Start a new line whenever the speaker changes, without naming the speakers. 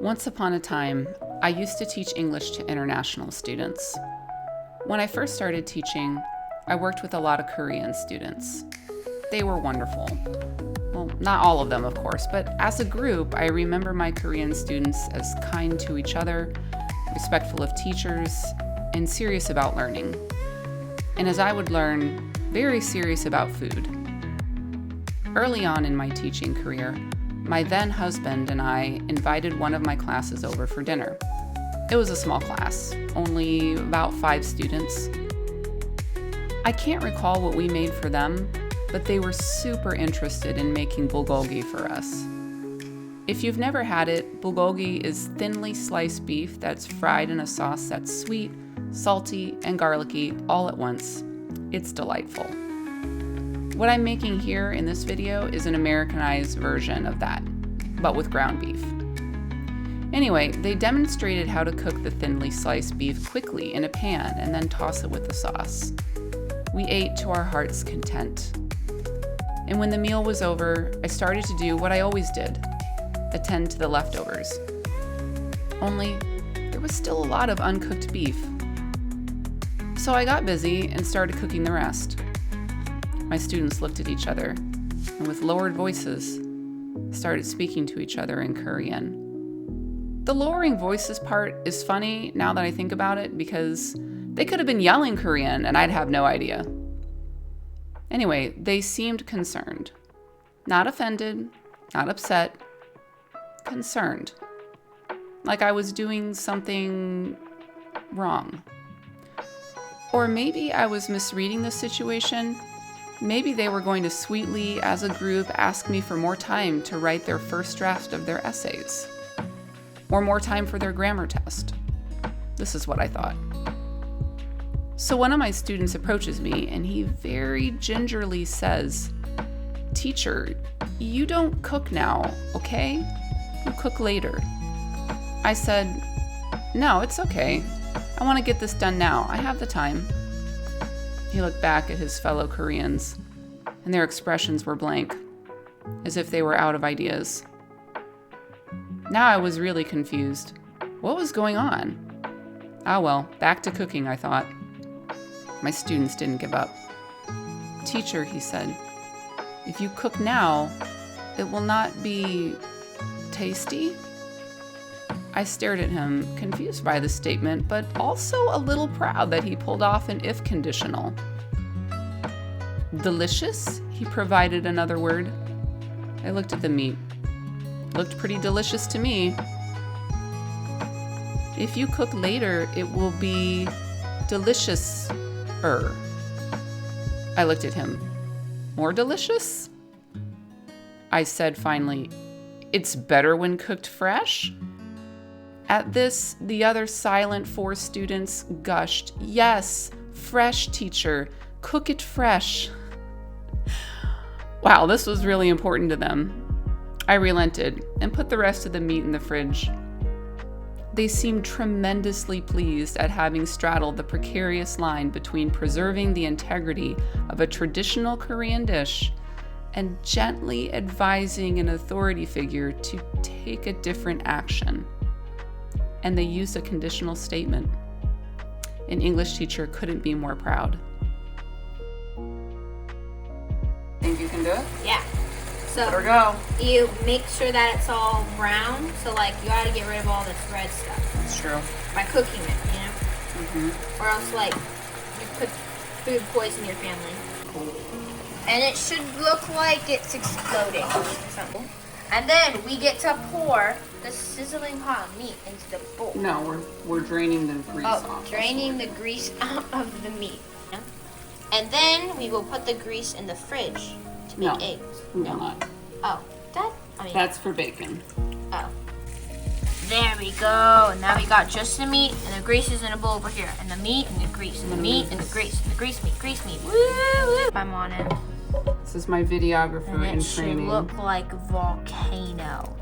Once upon a time, I used to teach English to international students. When I first started teaching, I worked with a lot of Korean students. They were wonderful. Well, not all of them, of course, but as a group, I remember my Korean students as kind to each other, respectful of teachers, and serious about learning. And as I would learn, very serious about food. Early on in my teaching career, my then husband and I invited one of my classes over for dinner. It was a small class, only about 5 students. I can't recall what we made for them, but they were super interested in making bulgogi for us. If you've never had it, bulgogi is thinly sliced beef that's fried in a sauce that's sweet, salty, and garlicky all at once. It's delightful. What I'm making here in this video is an Americanized version of that, but with ground beef. Anyway, they demonstrated how to cook the thinly sliced beef quickly in a pan and then toss it with the sauce. We ate to our heart's content. And when the meal was over, I started to do what I always did, attend to the leftovers. Only, there was still a lot of uncooked beef. So I got busy and started cooking the rest. My students looked at each other and with lowered voices started speaking to each other in Korean. The lowering voices part is funny now that I think about it because they could have been yelling Korean and I'd have no idea. Anyway, they seemed concerned. Not offended, not upset, concerned. Like I was doing something wrong. Or maybe I was misreading the situation. Maybe they were going to sweetly, as a group, ask me for more time to write their first draft of their essays. Or more time for their grammar test. This is what I thought. So one of my students approaches me and he very gingerly says, "Teacher, you don't cook now, okay? You cook later." I said, "No, it's okay. I want to get this done now. I have the time." He looked back at his fellow Koreans, and their expressions were blank, as if they were out of ideas. Now I was really confused. What was going on? Ah well, back to cooking, I thought. My students didn't give up. "Teacher," he said, "if you cook now, it will not be tasty?" I stared at him, confused by the statement, but also a little proud that he pulled off an if conditional. "Delicious?" He provided another word. I looked at the meat. Looked pretty delicious to me. "If you cook later, it will be delicious-er." I looked at him. "More delicious?" I said finally, "It's better when cooked fresh?" At this, the other silent 4 students gushed, "Yes, fresh, teacher. Cook it fresh." Wow, this was really important to them. I relented and put the rest of the meat in the fridge. They seemed tremendously pleased at having straddled the precarious line between preserving the integrity of a traditional Korean dish and gently advising an authority figure to take a different action. And they used a conditional statement. An English teacher couldn't be more proud. Think you can do it?
Yeah. So
let her go.
You make sure that it's all brown. So like you gotta get rid of all this red stuff.
That's true.
By cooking it, you know? Mm-hmm. Or else like you could food poison your family. And it should look like it's exploding. And then we get to pour the sizzling hot meat into the bowl.
No, we're draining the grease off.
Oh, draining the grease out of the meat. Yeah? And then we will put the grease in the fridge to make eggs.
We will not.
Oh,
that's for bacon.
Oh. There we go. And now we got just the meat and the grease is in a bowl over here. And the meat and the grease and the meat and the grease and the grease meat. Woo, woo. I'm on it.
This is my videographer
and
in
it should
training.
look like a volcano.